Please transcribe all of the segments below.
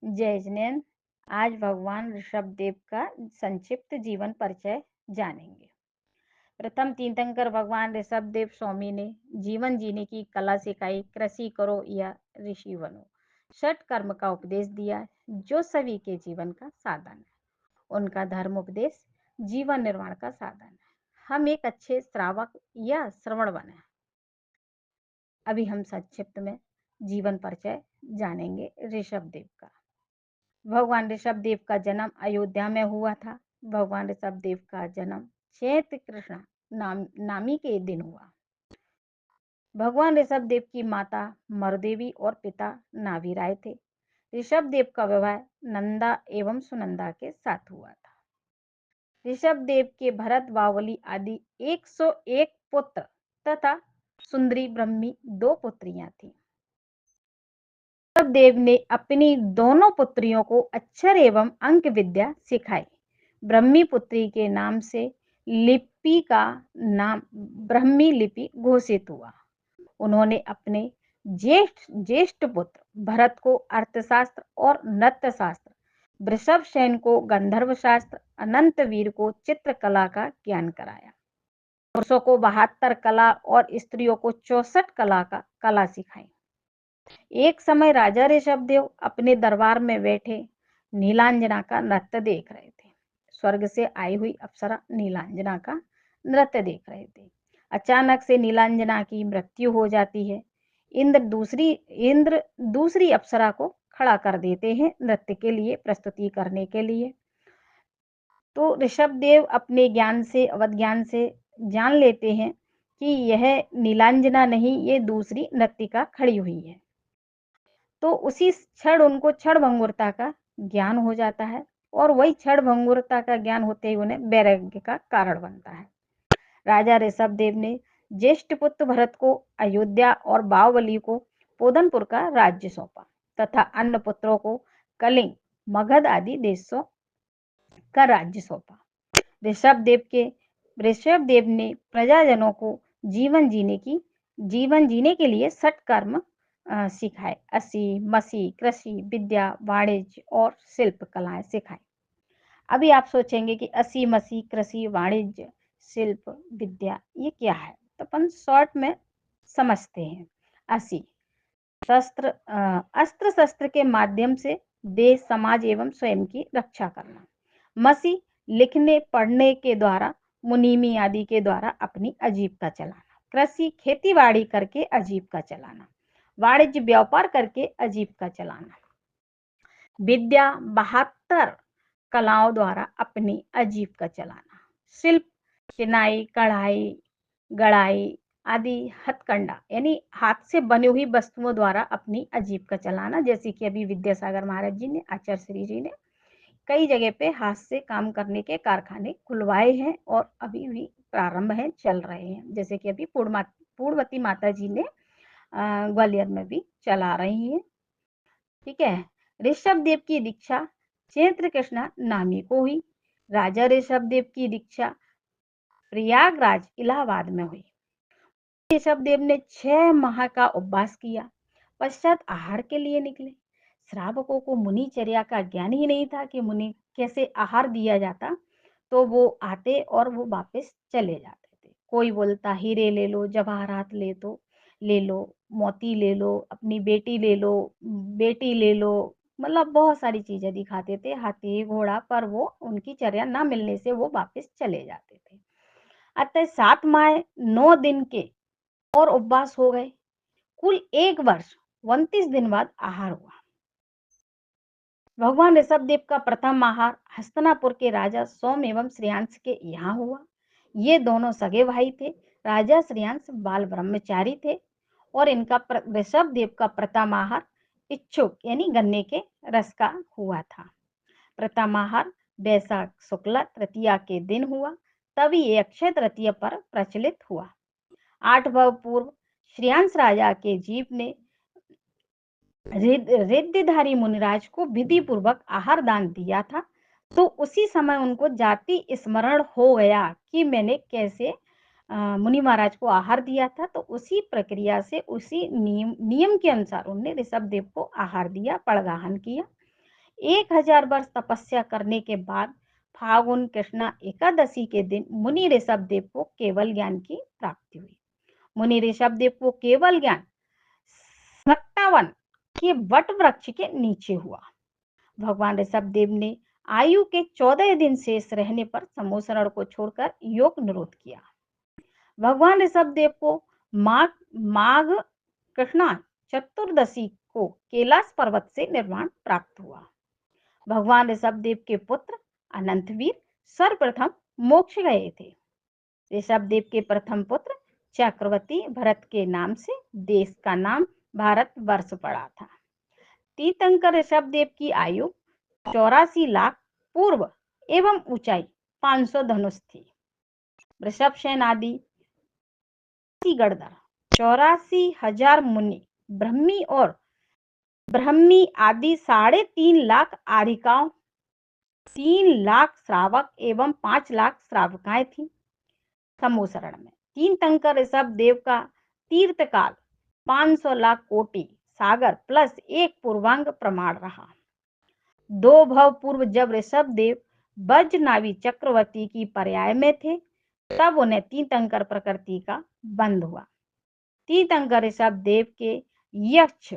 जय जिनेन्द्र। आज भगवान ऋषभ देव का संक्षिप्त जीवन परिचय जानेंगे। प्रथम तीर्थंकर भगवान ऋषभ देव स्वामी ने जीवन जीने की कला सिखाई। कृषि करो या ऋषि बनो, षट कर्म का उपदेश दिया जो सभी के जीवन का साधन है। उनका धर्म उपदेश जीवन निर्माण का साधन है। हम एक अच्छे श्रावक या श्रवण बने। अभी हम संक्षिप्त में जीवन परिचय जानेंगे ऋषभ देव का। भगवान ऋषभ देव का जन्म अयोध्या में हुआ था। भगवान ऋषभ देव का जन्म चैत्र कृष्ण नामी के दिन हुआ। भगवान ऋषभ देव की माता मरुदेवी और पिता नाभि राय थे। ऋषभ देव का विवाह नंदा एवं सुनंदा के साथ हुआ था। ऋषभ देव के भरत बावली आदि 101 पुत्र तथा सुंदरी ब्रह्मी 2 पुत्रियां थीं। ऋषभ देव ने अपनी दोनों पुत्रियों को अक्षर एवं अंक विद्या सिखाई। ब्रह्मी पुत्री के नाम से लिपि का नाम ब्रह्मी लिपि घोषित हुआ। उन्होंने अपने ज्येष्ठ पुत्र भरत को अर्थशास्त्र और नृत्य शास्त्र, वृषभसेन को गंधर्व शास्त्र, अनंतवीर को चित्रकला का ज्ञान कराया। पुरुषों को 72 कला और स्त्रियों को 64 कला सिखाई। एक समय राजा ऋषभदेव अपने दरबार में बैठे नीलांजना का नृत्य देख रहे थे। स्वर्ग से आई हुई अप्सरा नीलांजना का नृत्य देख रहे थे। अचानक से नीलांजना की मृत्यु हो जाती है। इंद्र दूसरी अप्सरा को खड़ा कर देते हैं नृत्य के लिए, प्रस्तुति करने के लिए। तो ऋषभदेव अपने ज्ञान से, अवध ज्ञान से जान लेते हैं कि यह नीलांजना नहीं, ये दूसरी नर्तिका खड़ी हुई है। तो उसी क्षण उनको क्षण भंगुरता का ज्ञान हो जाता है और वही क्षण भंगुरता का ज्ञान होते ही उन्हें वैराग्य का कारण बनता है। राजा ऋषभदेव ने ज्येष्ठ पुत्र भरत को अयोध्या और बाहुबली को पोदनपुर का राज्य सौंपा तथा अन्य पुत्रों को कलिंग, मगध आदि देशों का राज्य सौंपा। ऋषभदेव ने प्रजाजनों को जीवन जीने के लिए 60 कर्म सिखाए। असी, मसी, कृषि, विद्या, वाणिज्य और शिल्प कलाएं सिखाई। अभी आप सोचेंगे कि असी, मसी, कृषि, वाणिज्य, शिल्प, विद्या ये क्या है, तो अपन शॉर्ट में समझते हैं। असी अस्त्र शस्त्र के माध्यम से देश, समाज एवं स्वयं की रक्षा करना। मसी लिखने पढ़ने के द्वारा, मुनीमी आदि के द्वारा अपनी आजीविका चलाना। कृषि खेती बाड़ी करके आजीविका चलाना। वाणिज्य व्यापार करके आजीविका चलाना। विद्या 72 कलाओं द्वारा अपनी आजीविका चलाना। शिल्प चिनाई, कढ़ाई, गढ़ाई आदि हथकंडा यानी हाथ से बनी हुई वस्तुओं द्वारा अपनी आजीविका चलाना। जैसे कि अभी विद्यासागर महाराज जी ने, आचार्य श्री जी ने कई जगह पे हाथ से काम करने के कारखाने खुलवाए हैं और अभी भी प्रारंभ है, चल रहे हैं। जैसे कि अभी पूर्णवती माता जी ने ग्वालियर में भी चला रही हैं। ठीक है। ऋषभदेव की दीक्षा चैत्र कृष्ण नामी को हुई। राजा ऋषभदेव की दीक्षा प्रयागराज इलाहाबाद में हुई। ऋषभदेव ने 6 माह का उपवास किया, पश्चात आहार के लिए निकले। श्रावकों को मुनिचर्या का ज्ञान ही नहीं था कि मुनि कैसे आहार दिया जाता, तो वो आते और वो वापस चले जाते थे। कोई बोलता हीरे ले लो, जवाहरात ले लो, मोती ले लो, अपनी बेटी ले लो, बेटी ले लो, मतलब बहुत सारी चीजें दिखाते थे, हाथी घोड़ा, पर वो उनकी चर्या ना मिलने से वो वापस चले जाते थे। अतः 7 माह 9 दिन के और उपवास हो गए। कुल 1 वर्ष 29 दिन बाद आहार हुआ। भगवान ऋषभदेव का प्रथम आहार हस्तिनापुर के राजा सोम एवं श्रेयांश के यहाँ हुआ। ये दोनों सगे भाई थे। राजा श्रेयांश बाल ब्रह्मचारी थे और इनका ऋषभदेव का प्रथम आहार इच्छुक यानी गन्ने के रस का हुआ था। प्रथम आहार वैशाख शुक्ला तृतीया के दिन हुआ, तभी ये अक्षय तृतीया पर प्रचलित हुआ। 8 भव पूर्व श्रेयांश राजा के जीव ने रिद्धिधारी मुनिराज को विधि पूर्वक आहार दान दिया था, तो उसी समय उनको जाति स्मरण हो गया कि मैंने कैसे मुनि महाराज को आहार दिया था। तो उसी प्रक्रिया से, उसी नियम के अनुसार उन्होंने ऋषभदेव को आहार दिया, पड़गाहन किया। 1000 वर्ष तपस्या करने के बाद फाल्गुन कृष्णा एकादशी के दिन मुनि ऋषभदेव को केवल ज्ञान की प्राप्ति हुई। मुनि ऋषभदेव को केवल ज्ञान सत्तावन के वट वृक्ष के नीचे हुआ। भगवान ऋषभदेव ने आयु के 14 दिन शेष रहने पर समूसरण को छोड़कर योग निरोध किया। भगवान ऋषभदेव को माघ कृष्णा चतुर्दशी को कैलाश पर्वत से निर्वाण प्राप्त हुआ। भगवान ऋषभदेव के पुत्र अनंतवीर सर्वप्रथम मोक्ष गए थे। ऋषभदेव के प्रथम पुत्र चक्रवर्ती भरत के नाम से देश का नाम भारत वर्ष पड़ा था। तीर्थंकर ऋषभदेव की आयु 84 लाख पूर्व एवं ऊंचाई 500 धनुष थी। वृषभ सेन आदि गणधर 84,000 मुनि ब्रह्मी आदि 3.5 लाख आरिकाओं, 3 लाख श्रावक एवं 5 लाख श्रावकाएं थी। समूसरण में तीर्थंकर ऋषभदेव का तीर्थकाल 500 लाख कोटि सागर प्लस 1 पूर्वांग प्रमाण रहा। 2 भव पूर्व जब ऋषभदेव वज्रनावी चक्रवर्ती की पर्याय में थे तब उन्हें तीर्थंकर प्रकृति का बंध हुआ। तीर्थंकर ऋषभदेव के यक्ष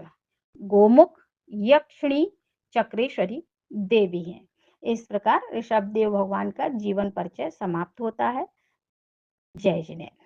गोमुख यक्षिणी चक्रेश्वरी देवी हैं। इस प्रकार ऋषभदेव भगवान का जीवन परिचय समाप्त होता है। जय जिनेन्द्र।